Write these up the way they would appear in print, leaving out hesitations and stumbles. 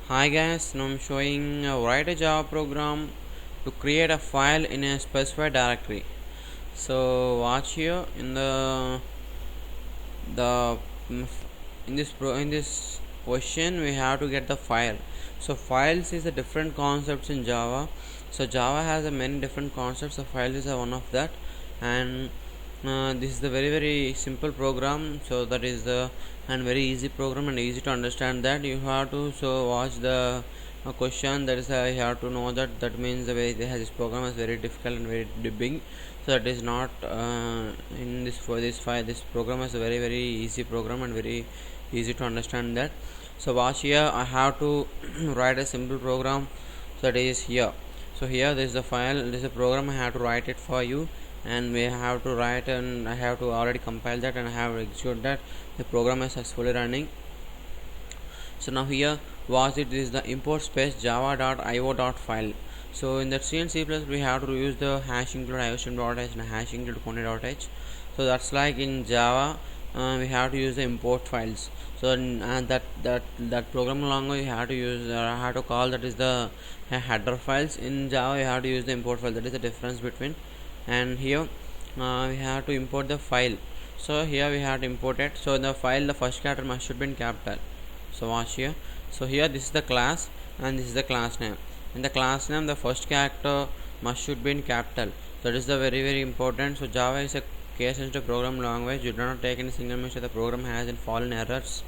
Hi guys, now I'm showing write a Java program to create a file in a specified directory. So watch here the mm, in this question we have to get the file. So files is a different concepts in Java. So Java has a many different concepts. So file is a one of that, and this is the very simple program. So that is the and very easy program and easy to understand. That you have to so watch the question. That is you have to know that means the way they has this program is very difficult and very big. So that is not in this for this file. This program is a very easy program and very easy to understand that. So watch here, I have to write a simple program. So that is here. So here this is the file, this is a program. I have to write it for you, and we have to write, and I have to already compile that, and I have execute that. The program is successfully running. So now here was it is the import space java.io.file. So in that C and C++ we have to use the hash include iosm.h and hash include content.h. So that's like in Java we have to use the import files. So and that program language you have to use have to call that is the header files. In Java you have to use the import file. That is the difference between. And here we have to import the file. So here we have to import it. So in the file the first character must should be in capital. So watch here. So here this is the class and this is the class name. In the class name the first character must should be in capital. That is the very important. So Java is a case sensitive program language. You do not take any single mistake. The program has in fallen errors.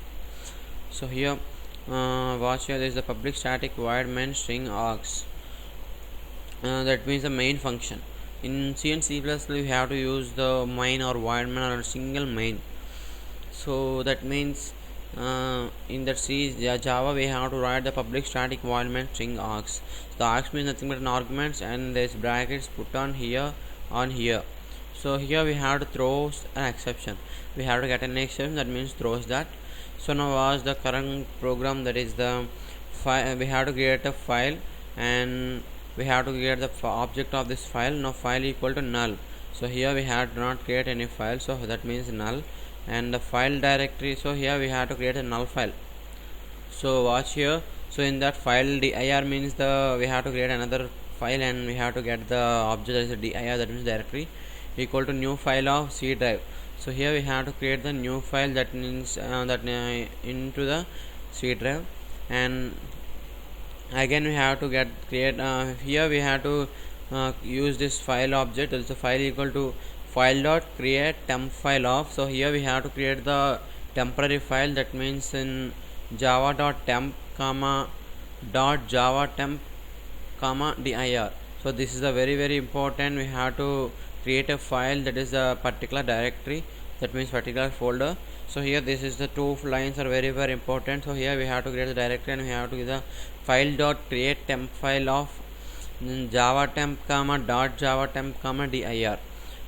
So here watch here, there is the public static void main string args. That means the main function. In C and C++ we have to use the main or void main or a single main. So that means in that C Java we have to write the public static void main string args. So the args means nothing but an arguments, and there is brackets put on here on here. So here we have to throw an exception. We have to get an exception, that means throws that. So now was the current program, that is the file. We have to create a file, and we have to create the object of this file. Now file equal to null. So here we have to not create any file, so that means null. And the file directory, so here we have to create a null file. So watch here. So in that file dir means the we have to create another file, and we have to get the object, that is a dir, that means directory equal to new file of C drive. So here we have to create the new file, that means into the C drive. And again we have to create here we have to use this file object. That is the file equal to file dot create temp file of. So here we have to create the temporary file, that means in java dot temp comma dot java temp comma dir. So this is a very important. We have to create a file, that is a particular directory, that means particular folder. So here this is the two lines are very important. So here we have to create the directory, and we have to give the file dot create temp file of java temp comma dot java temp comma dir.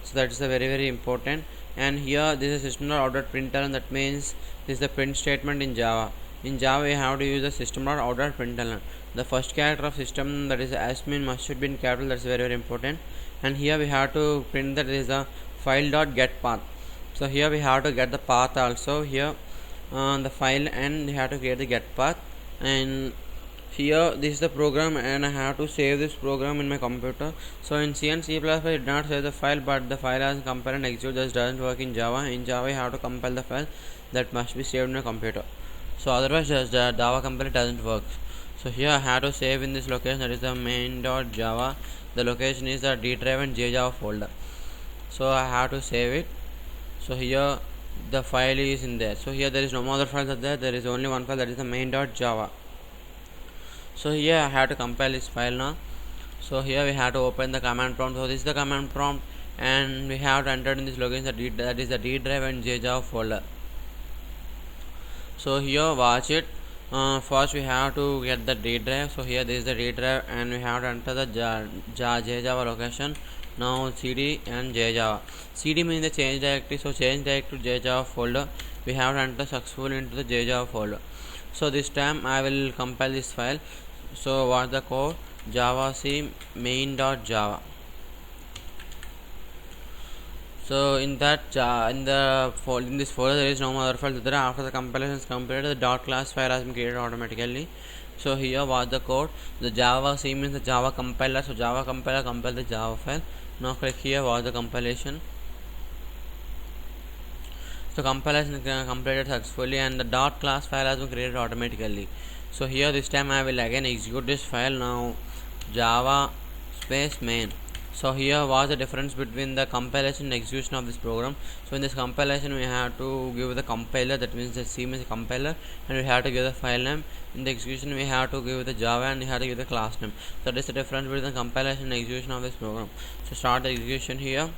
So that is a very important. And here this is system dot out dot println, that means this is the print statement in Java. In Java we have to use the system dot out dot println. The first character of system, that is asmin, must should be in capital. That's very important. And here we have to print that is a file dot get path. So here we have to get the path also here the file, and we have to create the get path. And here this is the program, and I have to save this program in my computer. So in C and C++ I did not save the file, but the file has compile and execute. Just doesn't work in Java. In Java you have to compile the file, that must be saved in a computer. So otherwise just the Java compiler doesn't work. So here I have to save in this location, that is the main.java. The location is the D drive and JJava folder. So I have to save it. So here the file is in there. So here there is no other files are there. There is only one file, that is the main.java. So here I have to compile this file now. So here we have to open the command prompt. So this is the command prompt, and we have to enter in this location that is the D drive and JJava folder. So here watch it. First we have to get the D drive. So here this is the D drive, and we have to enter the JJava location. Now cd and JJava. Cd means the change directory. So change directory to JJava folder. We have to enter successfully into the JJava folder. So this time I will compile this file. So what's the code? javac main.java. So in that in this folder there is no other file there. After the compilation is completed, the dot class file has been created automatically. So here was the code. The Java C means the Java compiler. So Java compiler compile the Java file. Now click here was the compilation. So compilation is completed successfully, and the dot class file has been created automatically. So here this time I will again execute this file. Now Java space main. So here was the difference between the compilation and execution of this program. So in this compilation we have to give the compiler, that means the C means compiler, and we have to give the file name. In the execution we have to give the Java and we have to give the class name. So that is the difference between the compilation and execution of this program. So start the execution here.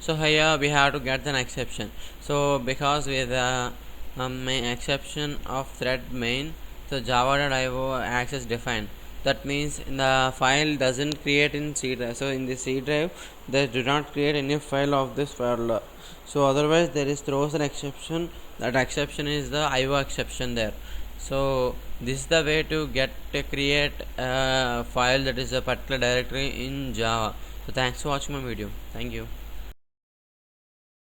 So here we have to get an exception. So because with the main exception of thread main, so java.io access defined. That means in the file doesn't create in C drive. So in the C drive they do not create any file of this file. So otherwise there is throws an exception. That exception is the IO exception there. So this is the way to create a file that is a particular directory in Java. So thanks for watching my video. Thank you.